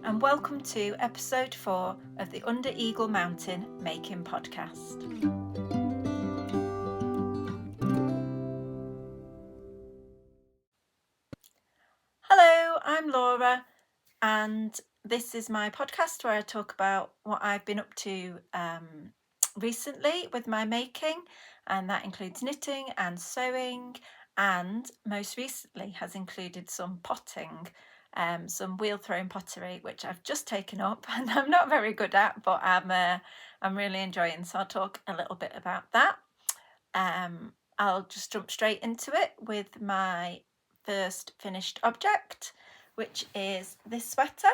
and welcome to episode 4 of the Under Eagle Mountain Making Podcast. Hello, I'm Laura, and this is my podcast where I talk about what I've been up to recently with my making, and that includes knitting and sewing, and most recently has included some potting, some wheel thrown pottery, which I've just taken up and I'm not very good at, but I'm really enjoying. So I'll talk a little bit about that. I'll just jump straight into it with my first finished object, which is this sweater.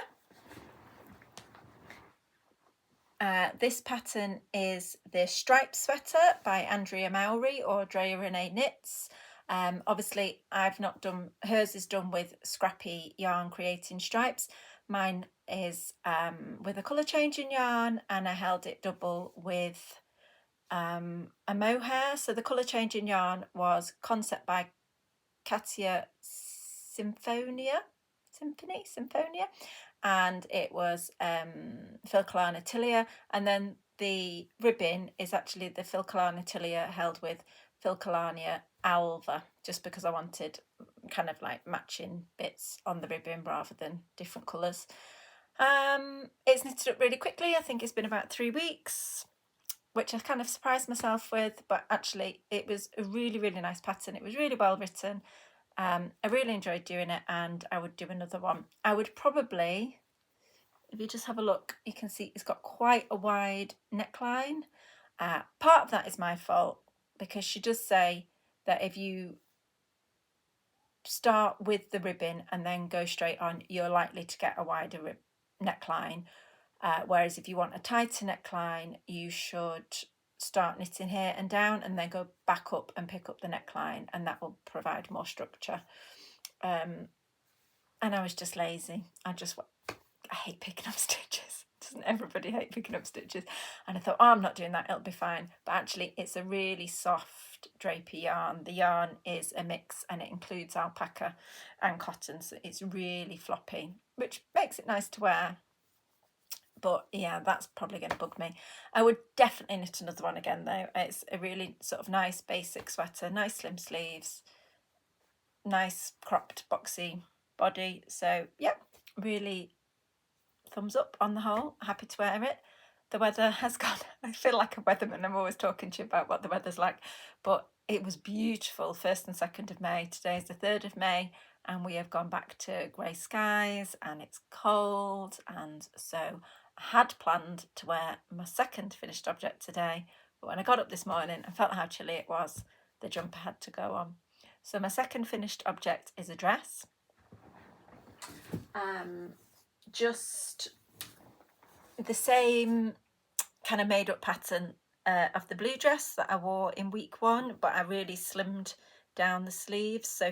This pattern is the striped sweater by Andrea Mowry or Drea Renee Knits. Obviously I've not done, hers is done with scrappy yarn creating stripes. Mine is with a colour changing yarn, and I held it double with a mohair. So the colour changing yarn was Concept by Katia Symphonia, and it was Filcolana Tilia, and then the ribbon is actually the Filcolana Tilia held with Filcolania Alva, just because I wanted kind of like matching bits on the ribbon rather than different colours. It's knitted up really quickly. I think it's been about 3 weeks, which I kind of surprised myself with, but actually it was a really, really nice pattern. It was really well written. I really enjoyed doing it, and I would do another one. I would probably, if you just have a look, you can see it's got quite a wide neckline. Part of that is my fault, because she does say that if you start with the ribbon and then go straight on, you're likely to get a wider neckline. Whereas if you want a tighter neckline, you should start knitting here and down and then go back up and pick up the neckline, and that will provide more structure. And I was just lazy. I hate picking up stitches. Doesn't everybody hate picking up stitches? And I thought, oh, I'm not doing that, it'll be fine. But actually it's a really soft drapey yarn. The yarn is a mix, and it includes alpaca and cotton, so it's really floppy, which makes it nice to wear. But yeah, that's probably going to bug me. I would definitely knit another one again though. It's a really sort of nice basic sweater, nice slim sleeves, nice cropped boxy body. So yeah, really thumbs up on the whole. Happy to wear it. The weather has gone, I feel like a weatherman. I'm always talking to you about what the weather's like, but it was beautiful 1st and 2nd of May. Today's the 3rd of May, and we have gone back to grey skies, and it's cold, and so I had planned to wear my second finished object today, but when I got up this morning and felt how chilly it was, the jumper had to go on. So my second finished object is a dress. Just the same kind of made up pattern of the blue dress that I wore in week 1, but I really slimmed down the sleeves. So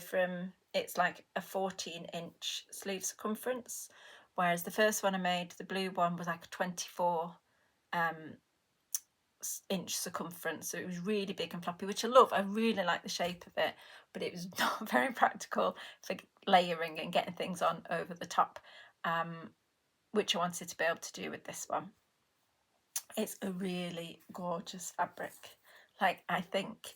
it's like a 14-inch sleeve circumference, whereas the first one I made, the blue one, was like a 24-inch circumference. So it was really big and floppy, which I love. I really like the shape of it, but it was not very practical for layering and getting things on over the top, which I wanted to be able to do with this one. It's a really gorgeous fabric. Like, I think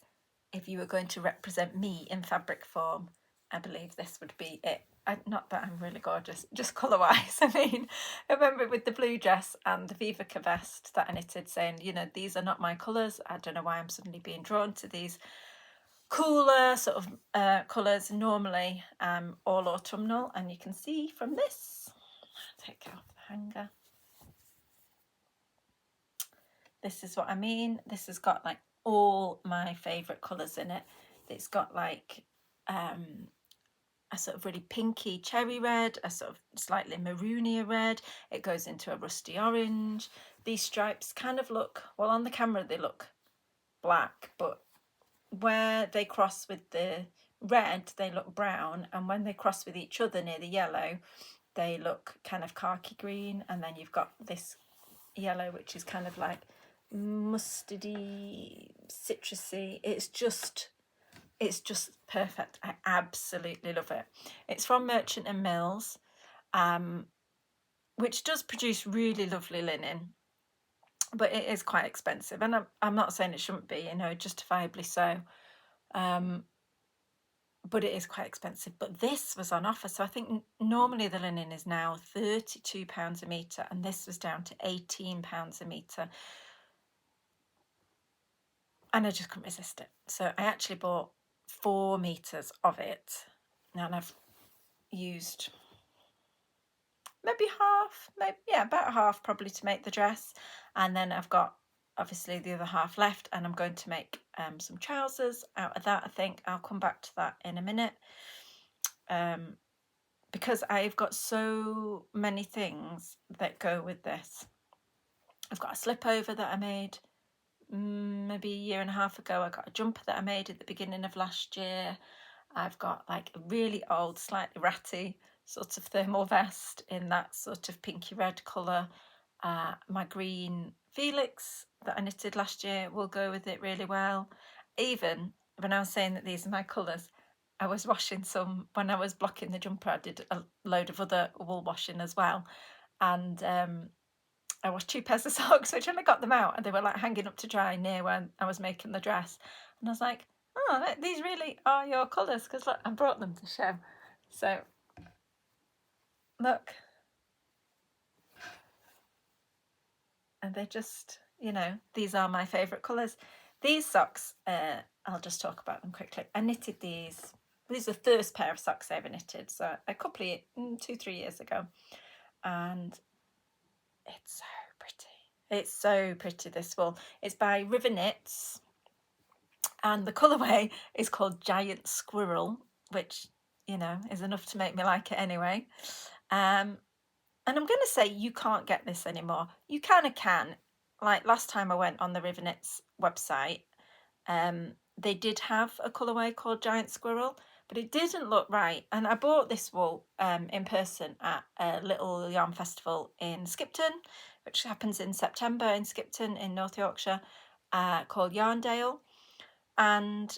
if you were going to represent me in fabric form, I believe this would be it. Not that I'm really gorgeous, just colour-wise. I mean, I remember with the blue dress and the Vivica vest that I knitted, saying, you know, these are not my colours. I don't know why I'm suddenly being drawn to these cooler sort of colours. Normally all autumnal, and you can see from this, I'll take it off the hanger. This is what I mean. This has got like all my favourite colours in it. It's got like a sort of really pinky cherry red, a sort of slightly maroonier red. It goes into a rusty orange. These stripes kind of look, well, on the camera they look black, but where they cross with the red they look brown, and when they cross with each other near the yellow they look kind of khaki green, and then you've got this yellow which is kind of like mustardy, citrusy. It's just perfect. I absolutely love it. It's from Merchant and Mills. which does produce really lovely linen, but it is quite expensive. And I'm not saying it shouldn't be, justifiably so. But it is quite expensive. But this was on offer. So I think normally the linen is now £32 a metre, and this was down to £18 a metre. And I just couldn't resist it. So I actually bought 4 meters of it, and I've used maybe half, about half probably to make the dress. And then I've got obviously the other half left, and I'm going to make some trousers out of that. I think I'll come back to that in a minute, because I've got so many things that go with this. I've got a slip over that I made maybe a year and a half ago. I got a jumper that I made at the beginning of last year. I've got like a really old, slightly ratty sort of thermal vest in that sort of pinky red colour. My green Felix that I knitted last year will go with it really well. Even when I was saying that these are my colours, I was washing some, when I was blocking the jumper, I did a load of other wool washing as well. And I washed 2 pairs of socks, which when I got them out, and they were like hanging up to dry near when I was making the dress. And I was like, oh, these really are your colours, because look, I brought them to show. So look, and they're just, these are my favourite colours. These socks, I'll just talk about them quickly. I knitted these. These are the first pair of socks I ever knitted, so a couple of 2-3 years ago, and it's so pretty. It's so pretty, this wool. It's by River Knits, and the colourway is called Giant Squirrel, which, is enough to make me like it anyway. And I'm going to say you can't get this anymore. You kind of can. Like last time I went on the River Knits website, they did have a colourway called Giant Squirrel, but it didn't look right. And I bought this wool in person at a little yarn festival in Skipton, which happens in September in Skipton in North Yorkshire, called Yarndale. And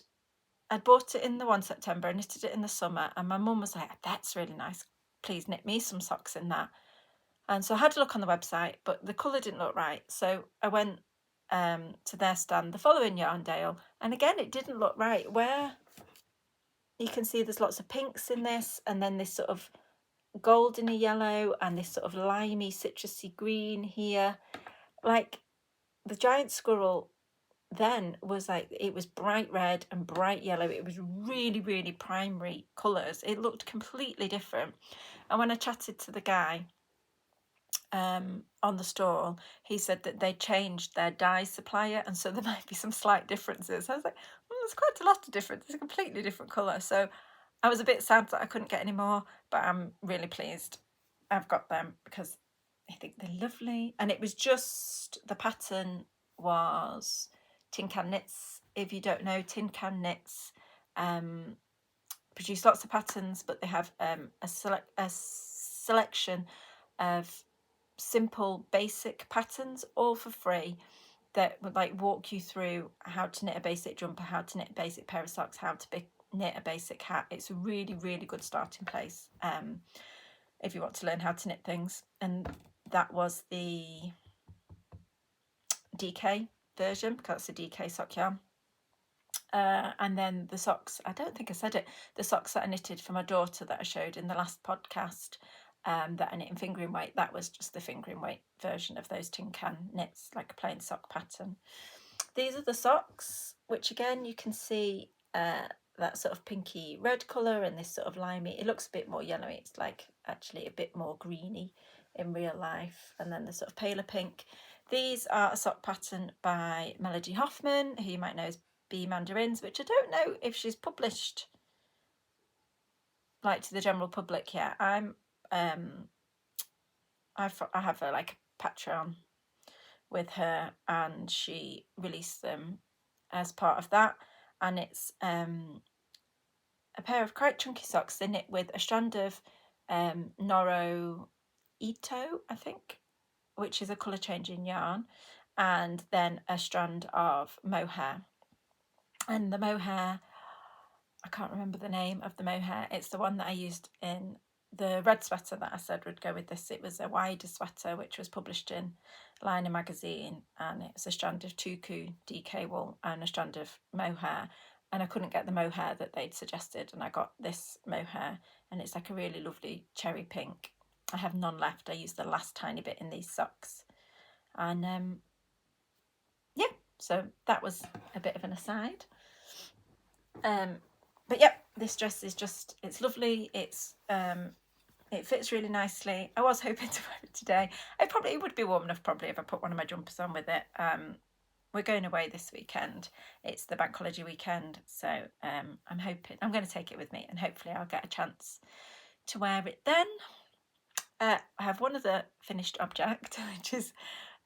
I bought it in the 1 September, I knitted it in the summer, and my mum was like, that's really nice, please knit me some socks in that. And so I had to look on the website, but the colour didn't look right. So I went to their stand the following Yarndale, and again, it didn't look right. Where you can see there's lots of pinks in this, and then this sort of goldeny yellow, and this sort of limey citrusy green here. Like the Giant Squirrel then was like, it was bright red and bright yellow. It was really, really primary colours. It looked completely different. And when I chatted to the guy on the stall, he said that they changed their dye supplier, and so there might be some slight differences. I was like, there's quite a lot of difference. It's a completely different colour. So I was a bit sad that I couldn't get any more, but I'm really pleased I've got them, because I think they're lovely. And it was just, the pattern was Tin Can Knits. If you don't know, Tin Can Knits produce lots of patterns, but they have a selection of simple basic patterns, all for free, that would like walk you through how to knit a basic jumper, how to knit a basic pair of socks, how to knit a basic hat. It's a really, really good starting place if you want to learn how to knit things. And that was the DK version, because it's a DK sock yarn. And then the socks, I don't think I said it, the socks that I knitted for my daughter that I showed in the last podcast, that I knit in fingering weight, that was just the fingering weight version of those Tin Can knits, like a plain sock pattern. These are the socks, which again you can see that sort of pinky red colour and this sort of limey. It looks a bit more yellowy. It's like actually a bit more greeny in real life. And then the sort of paler pink. These are a sock pattern by Melody Hoffman, who you might know as Bee Mandarins, which I don't know if she's published like to the general public yet. I have a like a Patreon with her, and she released them as part of that. And it's a pair of quite chunky socks. They knit with a strand of Noro Ito, I think, which is a colour changing yarn, and then a strand of mohair. And the mohair, I can't remember the name of the mohair. It's the one that I used in the red sweater that I said would go with this, it was a wider sweater which was published in Liner magazine, and it's a strand of tuku DK wool and a strand of mohair, and I couldn't get the mohair that they'd suggested, and I got this mohair, and it's like a really lovely cherry pink. I have none left. I used the last tiny bit in these socks, and yeah, so that was a bit of an aside. But yeah, this dress is just, it's lovely. It's it fits really nicely. I was hoping to wear it today. It would be warm enough probably if I put one of my jumpers on with it. We're going away this weekend. It's the bank holiday weekend, so I'm hoping I'm going to take it with me, and hopefully I'll get a chance to wear it then. I have one other finished object, which is,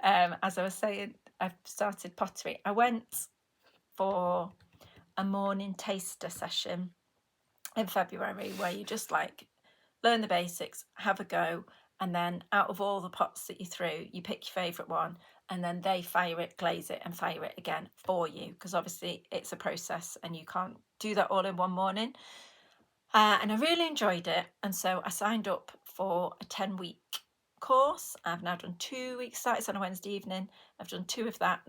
as I was saying, I've started pottery. I went for a morning taster session in February where you just like learn the basics, have a go, and then out of all the pots that you threw, you pick your favourite one, and then they fire it, glaze it, and fire it again for you, because obviously it's a process and you can't do that all in one morning. And I really enjoyed it, and so I signed up for a 10-week course. I've now done 2 weeks, started on a Wednesday evening. I've done 2 of that.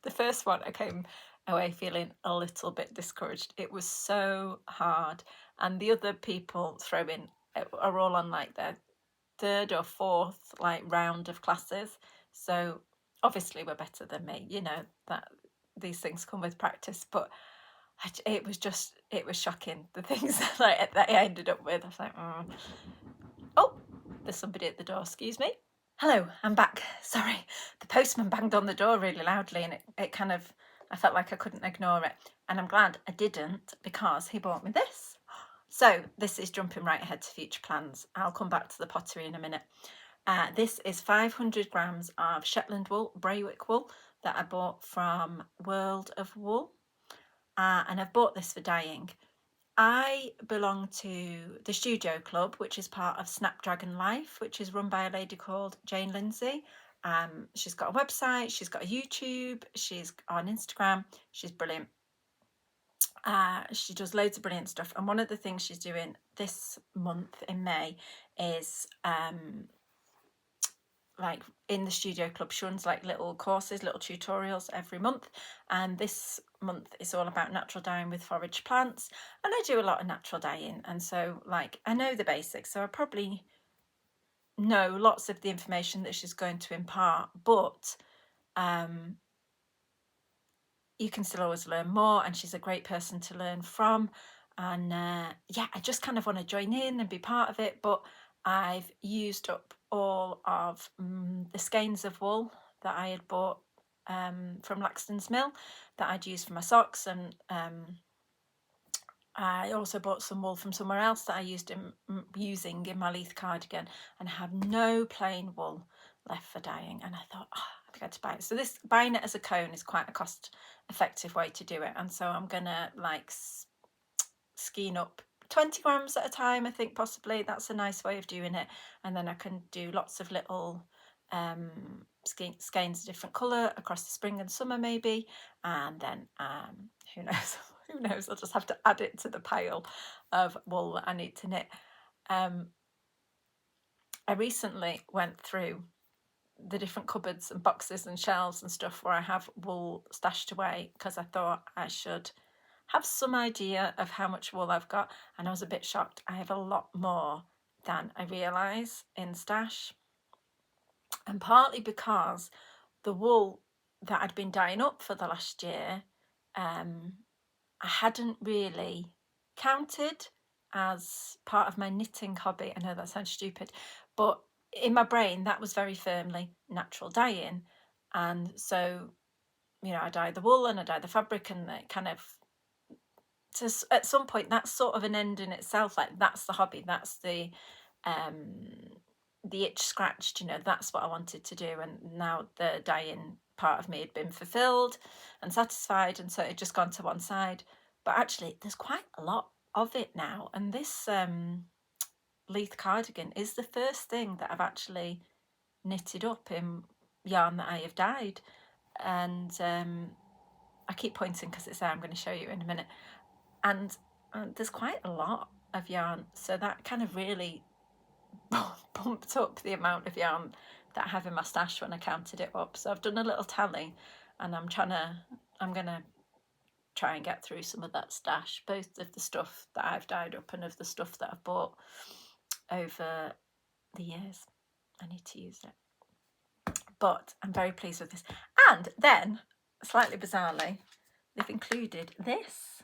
The first one I came away feeling a little bit discouraged. It was so hard, and the other people throwing are all on like their 3rd or 4th like round of classes, so obviously we're better than me, you know that these things come with practice, but it was shocking, the things that I ended up with. I was like, oh, there's somebody at the door, excuse me. Hello, I'm back. Sorry, the postman banged on the door really loudly, and it kind of, I felt like I couldn't ignore it, and I'm glad I didn't, because he bought me this. So this is jumping right ahead to future plans. I'll come back to the pottery in a minute. This is 500 grams of Shetland wool, Braywick wool, that I bought from World of Wool, and I've bought this for dyeing. I belong to the Studio Club, which is part of Snapdragon Life, which is run by a lady called Jane Lindsay. She's got a website, she's got a YouTube, she's on Instagram, she's brilliant. She does loads of brilliant stuff, and one of the things she's doing this month in May is like in the Studio Club, she runs like little courses, little tutorials every month, and this month is all about natural dyeing with forage plants, and I do a lot of natural dyeing, and so like I know the basics, so I probably know lots of the information that she's going to impart, but you can still always learn more, and she's a great person to learn from, and yeah, I just kind of want to join in and be part of it, but I've used up all of the skeins of wool that I had bought from Laxton's Mill that I'd used for my socks, and I also bought some wool from somewhere else that I using in my Leith cardigan, and I have no plain wool left for dyeing, and I thought, oh, I've got to buy it. So this, buying it as a cone is quite a cost effective way to do it, and so I'm gonna like skein up 20 grams at a time, I think, possibly. That's a nice way of doing it, and then I can do lots of little skeins of different colour across the spring and summer maybe, and then who knows, who knows, I'll just have to add it to the pile of wool that I need to knit. I recently went through the different cupboards and boxes and shelves and stuff where I have wool stashed away, because I thought I should have some idea of how much wool I've got, and I was a bit shocked. I have a lot more than I realise in stash, and partly because the wool that I'd been dyeing up for the last year, I hadn't really counted as part of my knitting hobby. I know that sounds stupid, but in my brain that was very firmly natural dyeing, and so I dye the wool and I dye the fabric, and it kind of, at some point that's sort of an end in itself, like that's the hobby, that's the itch scratched, that's what I wanted to do, and now the dyeing part of me had been fulfilled and satisfied, and so it had just gone to one side. But actually there's quite a lot of it now, and this Leith cardigan is the first thing that I've actually knitted up in yarn that I have dyed, and I keep pointing because it's there, I'm going to show you in a minute, and there's quite a lot of yarn, so that kind of really bumped up the amount of yarn that I have in my stash when I counted it up. So I've done a little tally, and I'm gonna try and get through some of that stash, both of the stuff that I've dyed up and of the stuff that I've bought over the years. I need to use it. But I'm very pleased with this. And then, slightly bizarrely, they've included this.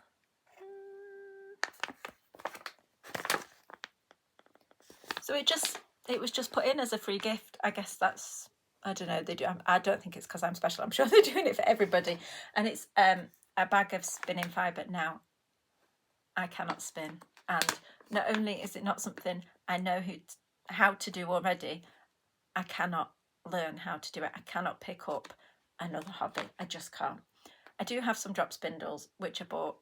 So it was just put in as a free gift. I guess that's, I don't know, they do. I don't think it's because I'm special. I'm sure they're doing it for everybody. And it's a bag of spinning fibre. Now, I cannot spin. And not only is it not something I know how to do already, I cannot learn how to do it. I cannot pick up another hobby. I just can't. I do have some drop spindles, which I bought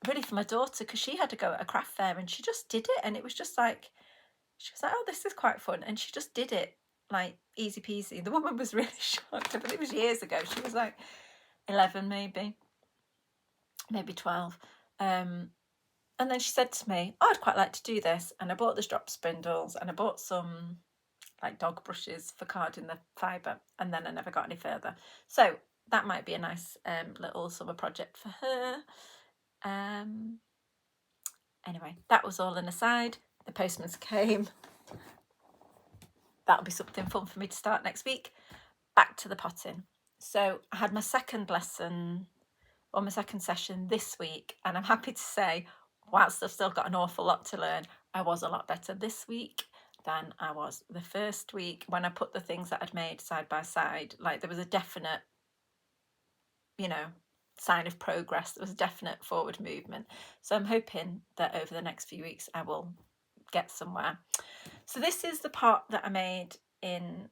really for my daughter, because she had to go at a craft fair and she just did it, and it was just like, she was like, oh, this is quite fun, and she just did it like easy peasy. The woman was really shocked, but it was years ago. She was like 11 maybe 12, and then she said to me, oh, I'd quite like to do this, and I bought the drop spindles and I bought some like dog brushes for carding the fibre, and then I never got any further. So that might be a nice little summer project for her. Anyway, that was all an aside. The postman's came. That'll be something fun for me to start next week. Back to the potting. So I had my second lesson, or my second session this week, and I'm happy to say, whilst I've still got an awful lot to learn, I was a lot better this week than I was the first week. When I put the things that I'd made side by side, like there was a definite, sign of progress. There was a definite forward movement. So I'm hoping that over the next few weeks I will get somewhere. So this is the pot that I made in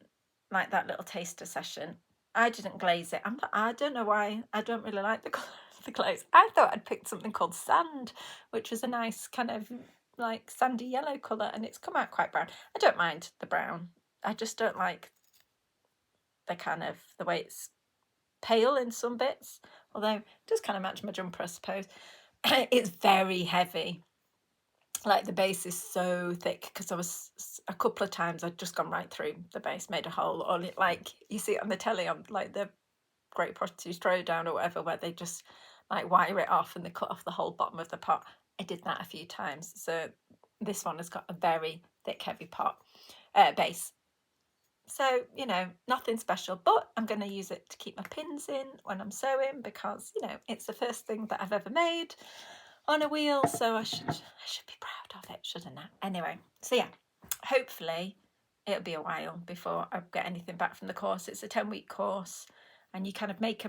like that little taster session. I didn't glaze it. I don't know why. I don't really like the colour of the glaze. I thought I'd picked something called sand, which was a nice kind of like sandy yellow colour, and it's come out quite brown. I don't mind the brown. I just don't like the way it's pale in some bits, although it does kind of match my jumper, I suppose. It's very heavy. Like the base is so thick, because I was a couple of times I'd just gone right through the base, made a hole, or like you see it on the telly on like the Great British Throwdown or whatever, where they just like wire it off and they cut off the whole bottom of the pot. I did that a few times. So this one has got a very thick, heavy base. So, nothing special, but I'm going to use it to keep my pins in when I'm sewing, because, it's the first thing that I've ever made on a wheel, so I should be proud of it, shouldn't I? Anyway, so yeah, hopefully it'll be a while before I get anything back from the course. It's a 10-week course, and you kind of make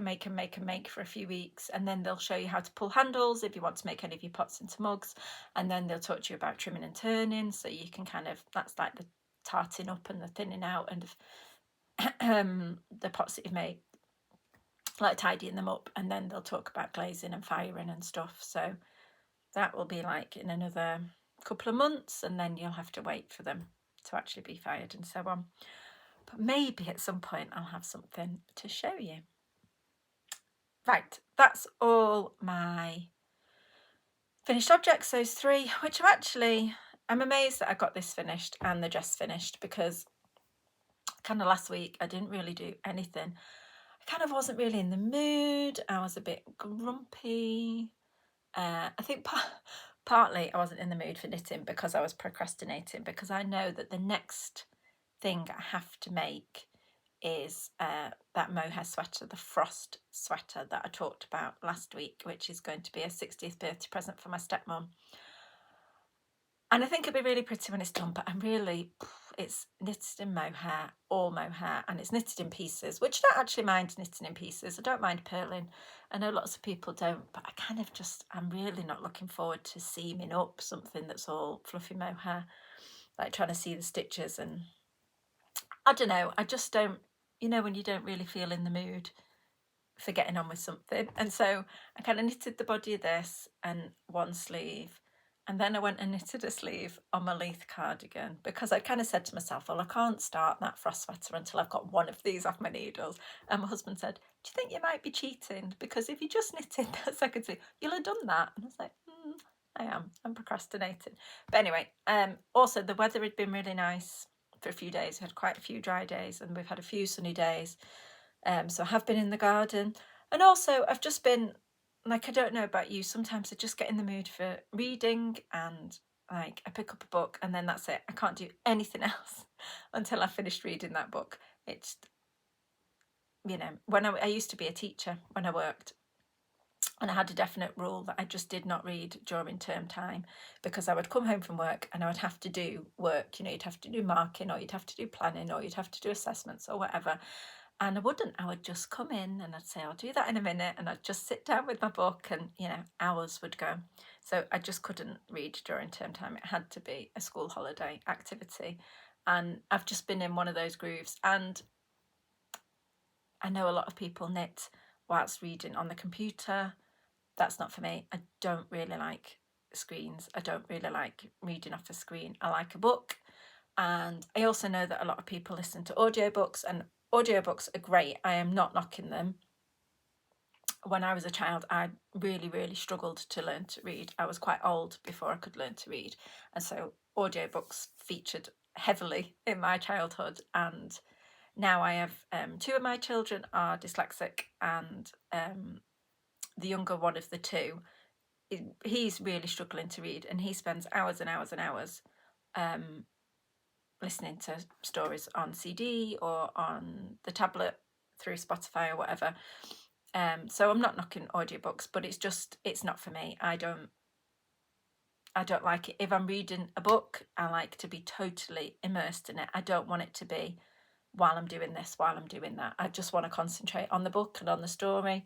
for a few weeks, and then they'll show you how to pull handles if you want to make any of your pots into mugs, and then they'll talk to you about trimming and turning, so you can that's like the tarting up and the thinning out and the pots that you've made, like tidying them up, and then they'll talk about glazing and firing and stuff. So that will be like in another couple of months, and then you'll have to wait for them to actually be fired and so on. But maybe at some point I'll have something to show you. Right, that's all my finished objects, those 3, which I'm amazed that I got this finished and the dress finished, because kind of last week I didn't really do anything. I kind of wasn't really in the mood. I was a bit grumpy. I think partly I wasn't in the mood for knitting because I was procrastinating, because I know that the next thing I have to make is that mohair sweater, the frost sweater that I talked about last week, which is going to be a 60th birthday present for my stepmom. And I think it'll be really pretty when it's done, but it's knitted in mohair, all mohair, and it's knitted in pieces, which I don't actually mind knitting in pieces. I don't mind purling. I know lots of people don't, but I'm really not looking forward to seaming up something that's all fluffy mohair, like trying to see the stitches. And I don't know, I just don't, when you don't really feel in the mood for getting on with something. And so I kind of knitted the body of this and one sleeve. And then I went and knitted a sleeve on my Leith cardigan, because I kind of said to myself, well, I can't start that frost sweater until I've got one of these off my needles. And my husband said, do you think you might be cheating? Because if you just knitted that second sleeve, you'll have done that. And I was like, I'm procrastinating. But anyway, also the weather had been really nice for a few days. We had quite a few dry days and we've had a few sunny days. So I have been in the garden. And also I've just been, like, I don't know about you, sometimes I just get in the mood for reading and like I pick up a book and then that's it. I can't do anything else until I've finished reading that book. It's, you know, when I used to be a teacher when I worked, and I had a definite rule that I just did not read during term time, because I would come home from work and I would have to do work. You know, you'd have to do marking or you'd have to do planning or you'd have to do assessments or whatever. And I wouldn't. I would just come in and I'd say, I'll do that in a minute. And I'd just sit down with my book and, you know, hours would go. So I just couldn't read during term time. It had to be a school holiday activity. And I've just been in one of those grooves. And I know a lot of people knit whilst reading on the computer. That's not for me. I don't really like screens. I don't really like reading off a screen. I like a book. And I also know that a lot of people listen to audiobooks, and audiobooks are great. I am not knocking them. When I was a child, I really, really struggled to learn to read. I was quite old before I could learn to read. And so audiobooks featured heavily in my childhood. And now I have two of my children are dyslexic, and the younger one of the two, he's really struggling to read, and he spends hours and hours and hours listening to stories on CD or on the tablet through Spotify or whatever. So I'm not knocking audiobooks, but it's not for me. I don't like it. If I'm reading a book, I like to be totally immersed in it. I don't want it to be while I'm doing this, while I'm doing that. I just want to concentrate on the book and on the story.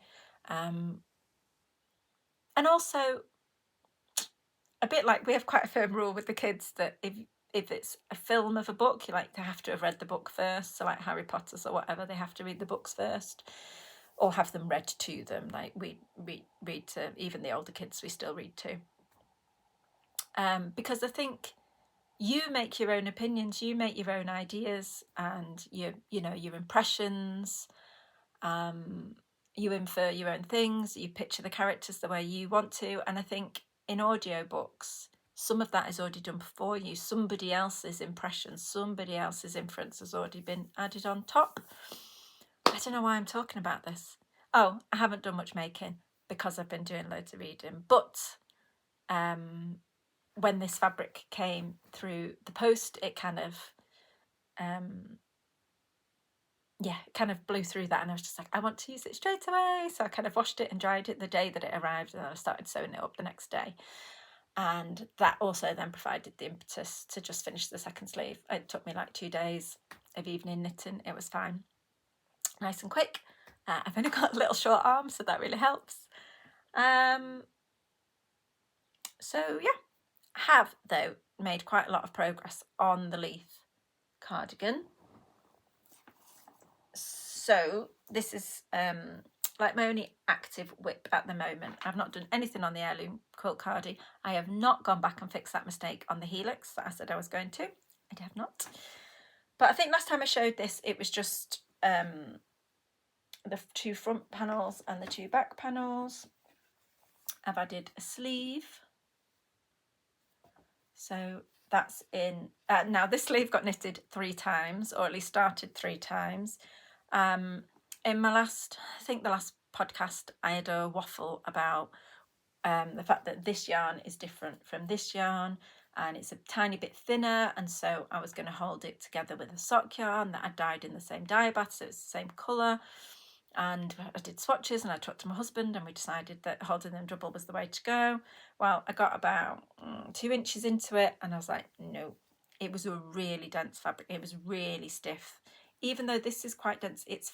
And also, a bit like, we have quite a firm rule with the kids that if it's a film of a book, you like to have to have read the book first. So like Harry Potter's or whatever, they have to read the books first or have them read to them. Like we read to even the older kids, we still read to. Because I think you make your own opinions, you make your own ideas and your impressions. You infer your own things, you picture the characters the way you want to. And I think in audiobooks, some of that is already done for you. Somebody else's impression, somebody else's inference has already been added on top. I don't know why I'm talking about this. Oh, I haven't done much making because I've been doing loads of reading. But when this fabric came through the post, it kind of kind of blew through that, and I was just like, I want to use it straight away. So I kind of washed it and dried it the day that it arrived, and then I started sewing it up the next day. And that also then provided the impetus to just finish the second sleeve. It took me like 2 days of evening knitting. It was fine, nice and quick. I've only got a little short arm, so that really helps. So yeah, I have though made quite a lot of progress on the Leith cardigan. So this is like my only active whip at the moment. I've not done anything on the heirloom quilt cardie. I have not gone back and fixed that mistake on the helix that I said I was going to. I have not. But I think last time I showed this, it was just the 2 front panels and the 2 back panels. I've added a sleeve. So that's in. Now this sleeve got knitted 3 times, or at least started 3 times. In my last, I think the last podcast, I had a waffle about the fact that this yarn is different from this yarn, and it's a tiny bit thinner, and so I was going to hold it together with a sock yarn that I dyed in the same dye bath, so it's the same colour. And I did swatches and I talked to my husband and we decided that holding them double was the way to go. Well, I got about 2 inches into it and I was like, no. It was a really dense fabric. It was really stiff. Even though this is quite dense, it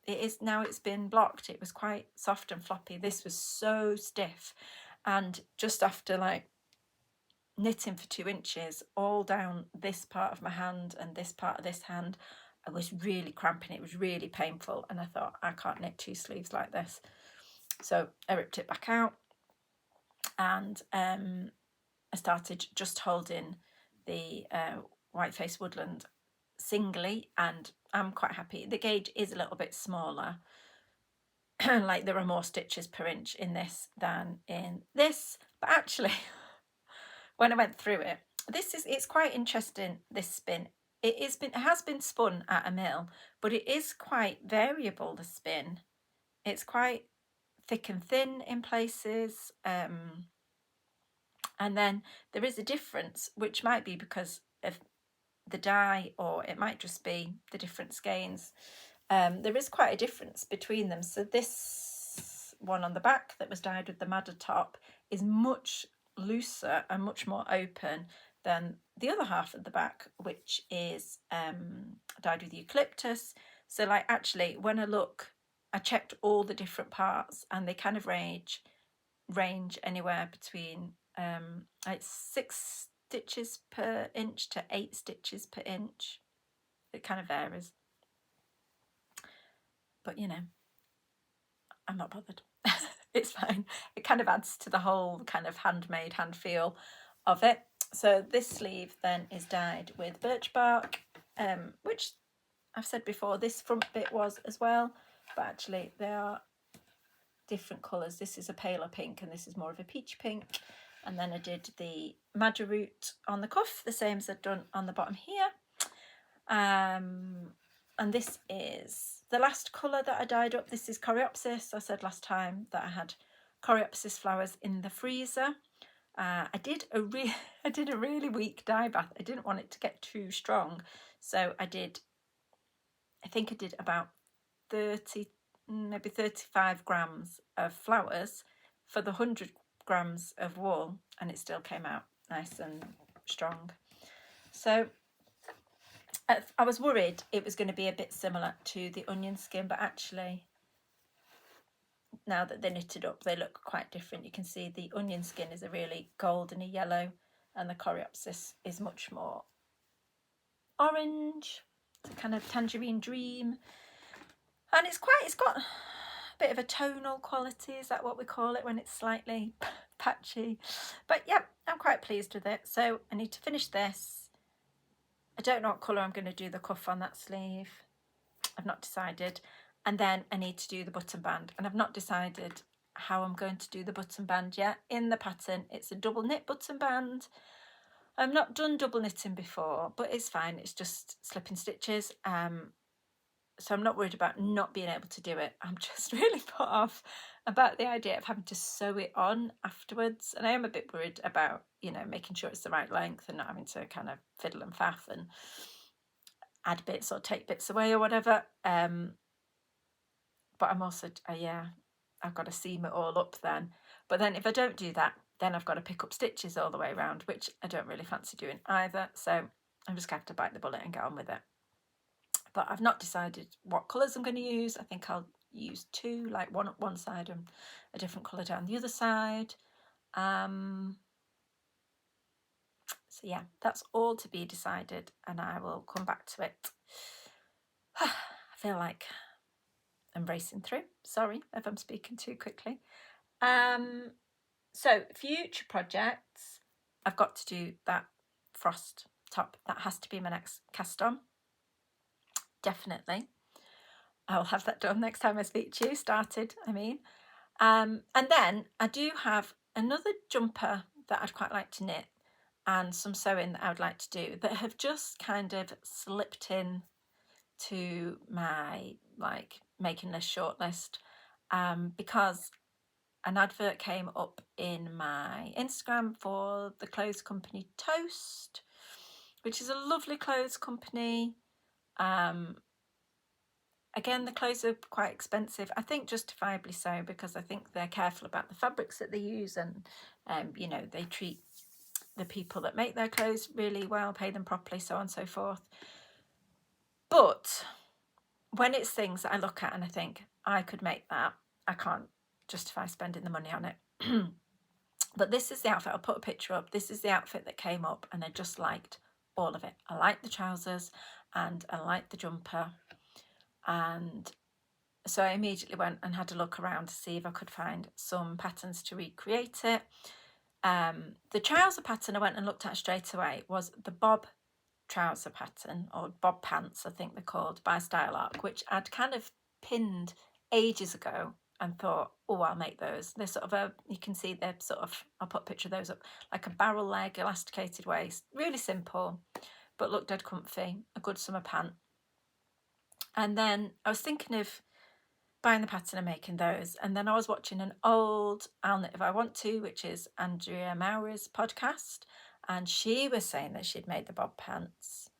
is now it's been blocked. It was quite soft and floppy. This was so stiff. And just after like knitting for 2 inches all down this part of my hand and this part of this hand, I was really cramping. It was really painful, and I thought, I can't knit 2 sleeves like this. So I ripped it back out, and I started just holding the Whiteface Woodland singly, and I'm quite happy. The gauge is a little bit smaller. Like there are more stitches per inch in this than in this, but actually when I went through it. It's quite interesting, this spin. It has been spun at a mill, but it is quite variable, the spin. It's quite thick and thin in places. And then there is a difference, which might be because of the dye, or it might just be the different skeins. There is quite a difference between them. So this one on the back that was dyed with the madder top is much looser and much more open than the other half of the back, which is dyed with eucalyptus. So like, actually, when I checked all the different parts, and they kind of range anywhere between like 6 stitches per inch to 8 stitches per inch. It kind of varies, but you know, I'm not bothered. It's fine. It kind of adds to the whole kind of handmade, hand feel of it. So this sleeve then is dyed with birch bark, which I've said before, this front bit was as well, but actually they are different colours. This is a paler pink and this is more of a peach pink. And then I did the madder root on the cuff, the same as I'd done on the bottom here. And this is the last colour that I dyed up. This is Coreopsis. I said last time that I had Coreopsis flowers in the freezer. I did a really weak dye bath. I didn't want it to get too strong, so I think I did about 30, maybe 35 grams of flowers for the 100 grams of wool, and it still came out nice and strong. So I was worried it was going to be a bit similar to the onion skin, but actually, now that they're knitted up, they look quite different. You can see the onion skin is a really goldeny yellow, and the Coreopsis is much more orange. It's a kind of tangerine dream, and it's got a bit of a tonal quality. Is that what we call it when it's slightly patchy? But yeah, I'm quite pleased with it. So I need to finish this. I don't know what colour I'm going to do the cuff on that sleeve. I've not decided. And then I need to do the button band, and I've not decided how I'm going to do the button band yet. In the pattern, it's a double knit button band. I've not done double knitting before, but it's fine. It's just slipping stitches. So I'm not worried about not being able to do it. I'm just really put off about the idea of having to sew it on afterwards. And I am a bit worried about, you know, making sure it's the right length and not having to kind of fiddle and faff and add bits or take bits away or whatever. But I'm also, I've got to seam it all up then. But then if I don't do that, then I've got to pick up stitches all the way around, which I don't really fancy doing either. So I'm just going to have to bite the bullet and get on with it. But I've not decided what colours I'm going to use. I think I'll use 2, like one up one side and a different colour down the other side. So yeah, that's all to be decided, and I will come back to it. I feel like I'm racing through. Sorry if I'm speaking too quickly. So future projects, I've got to do that frost top. That has to be my next cast on. Definitely. I'll have that done next time I speak to you. Started, I mean. And then I do have another jumper that I'd quite like to knit, and some sewing that I would like to do that have just kind of slipped in to my like making list shortlist, because an advert came up in my Instagram for the clothes company Toast, which is a lovely clothes company. Again, the clothes are quite expensive. I think justifiably so, because I think they're careful about the fabrics that they use, and you know, they treat the people that make their clothes really well, pay them properly, so on and so forth. But when it's things that I look at and I think, I could make that, I can't justify spending the money on it. But this is the outfit. I'll put a picture up. This is the outfit that came up, and I just liked all of it. I liked the trousers and I liked the jumper. And so I immediately went and had a look around to see if I could find some patterns to recreate it. The trouser pattern I went and looked at straight away was the bob trouser pattern, or bob pants I think they're called, by Style Arc, which I'd kind of pinned ages ago and thought, oh, I'll make those. They're sort of you can see they're sort of, I'll put a picture of those up, like a barrel leg, elasticated waist, really simple, but look dead comfy, a good summer pant. And then I was thinking of buying the pattern and making those. And then I was watching an old I'll Knit If I Want To, which is Andrea Mowry's podcast. And she was saying that she'd made the bob pants,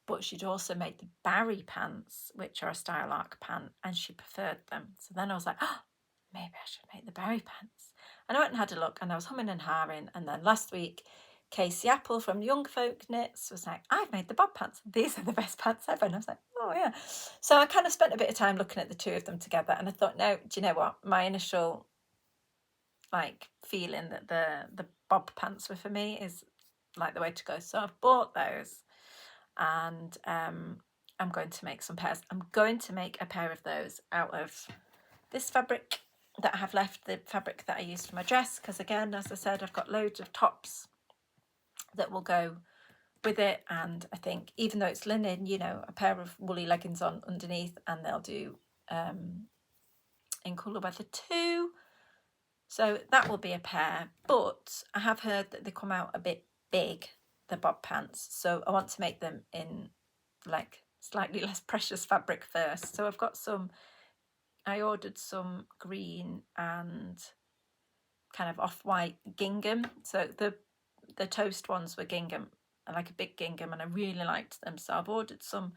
but she'd also made the Barry pants, which are a style arc pant, and she preferred them. So then I was like, oh, maybe I should make the Barry pants. And I went and had a look, and I was humming and hawing. And then last week, Casey Apple from Young Folk Knits was like, I've made the bob pants. These are the best pants ever. And I was like, oh, yeah. So I kind of spent a bit of time looking at the two of them together. And I thought, no, do you know what? My initial feeling that the bob pants were for me is like the way to go. So I've bought those, and I'm going to make some pairs. I'm going to make a pair of those out of this fabric that I have left, the fabric that I used for my dress, because again, as I said, I've got loads of tops that will go with it. And I think even though it's linen, you know, a pair of woolly leggings on underneath, and they'll do in cooler weather too. So that will be a pair. But I have heard that they come out a bit big, the bob pants, so I want to make them in like slightly less precious fabric first. So I've got some, I ordered some green and kind of off-white gingham. So the toast ones were gingham, like a big gingham, and I really liked them. So I've ordered some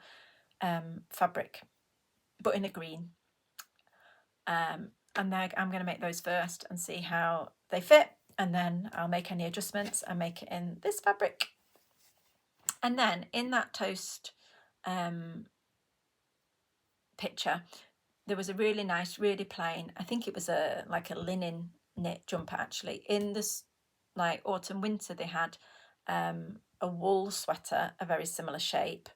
fabric, but in a green. And then I'm going to make those first and see how they fit, and then I'll make any adjustments and make it in this fabric. And then in that toast picture, there was a really nice, really plain, I think it was like a linen knit jumper actually. In this like autumn winter, they had a wool sweater, a very similar shape,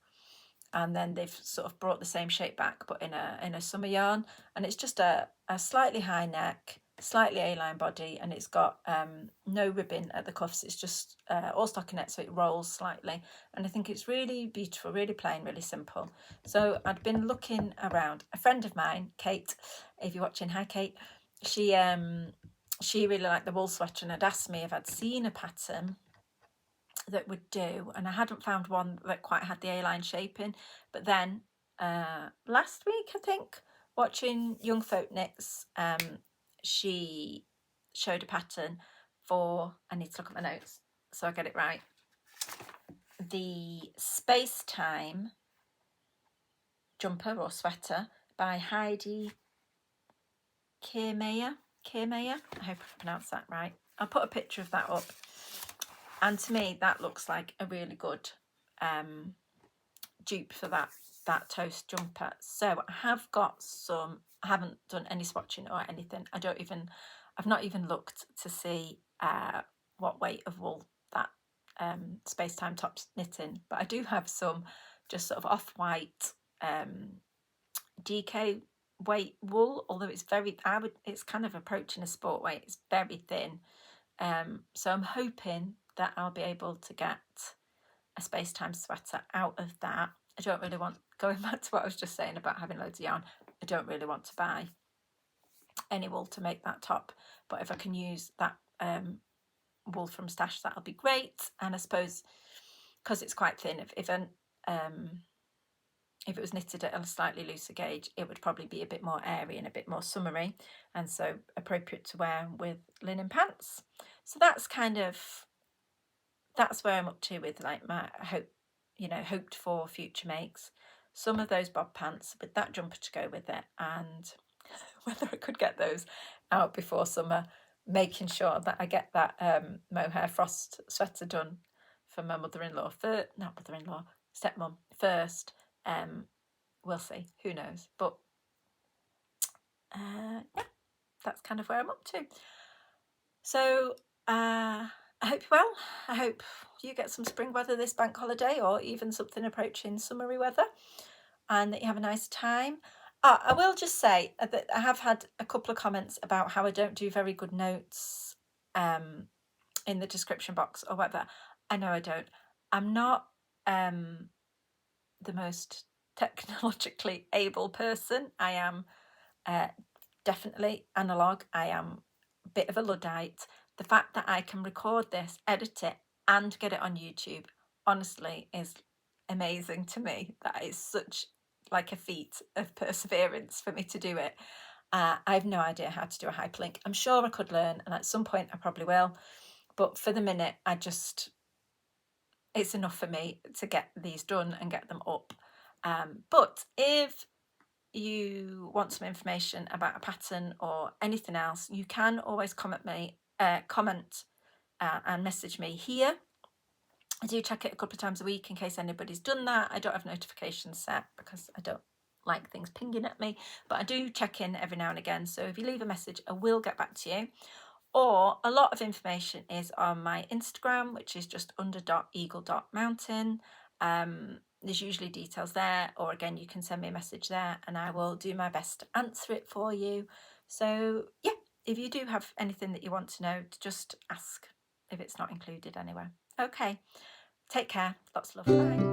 and then they've sort of brought the same shape back but in a summer yarn, and it's just a slightly high neck, slightly A-line body, and it's got no ribbon at the cuffs. It's just all stockinette, so it rolls slightly, and I think it's really beautiful, really plain, really simple. So I'd been looking around. A friend of mine, Kate, if you're watching, hi Kate, she really liked the wool sweater and had asked me if I'd seen a pattern that would do, and I hadn't found one that quite had the A-line shape in. But then last week, I think, watching Young Folk Knits, she showed a pattern for, I need to look at my notes so I get it right, the Space Time jumper or sweater by Heidi Kiermaier. I hope I pronounced that right. I'll put a picture of that up. And to me, that looks like a really good dupe for that toast jumper. So I have got some, I haven't done any swatching or anything. I've not even looked to see what weight of wool that Space Time top's knitting, but I do have some just sort of off-white DK weight wool, although it's it's kind of approaching a sport weight. It's very thin. So I'm hoping that I'll be able to get a Space Time sweater out of that. I don't really want, going back to what I was just saying about having loads of yarn, I don't really want to buy any wool to make that top, but if I can use that wool from Stash, that'll be great. And I suppose because it's quite thin, if it was knitted at a slightly looser gauge, it would probably be a bit more airy and a bit more summery, and so appropriate to wear with linen pants. So that's where I'm up to with like my hoped for future makes. Some of those bob pants with that jumper to go with it, and whether I could get those out before summer, making sure that I get that mohair frost sweater done for my stepmom first. We'll see, who knows, but yeah, that's kind of where I'm up to. So I hope you're well. I hope you get some spring weather this bank holiday, or even something approaching summery weather, and that you have a nice time. I will just say that I have had a couple of comments about how I don't do very good notes in the description box or whatever. I know I don't. I'm not the most technologically able person. I am definitely analog. I am a bit of a Luddite. The fact that I can record this, edit it, and get it on YouTube, honestly, is amazing to me. That is such like a feat of perseverance for me to do it. I have no idea how to do a hyperlink. I'm sure I could learn, and at some point I probably will. But for the minute, it's enough for me to get these done and get them up. But if you want some information about a pattern or anything else, you can always comment and message me here. I do check it a couple of times a week in case anybody's done that. I don't have notifications set because I don't like things pinging at me, but I do check in every now and again. So if you leave a message, I will get back to you. Or a lot of information is on my Instagram, which is just under.eagle.mountain. There's usually details there, or again, you can send me a message there and I will do my best to answer it for you. So yeah, if you do have anything that you want to know, just ask if it's not included anywhere. Okay, take care. Lots of love. Bye.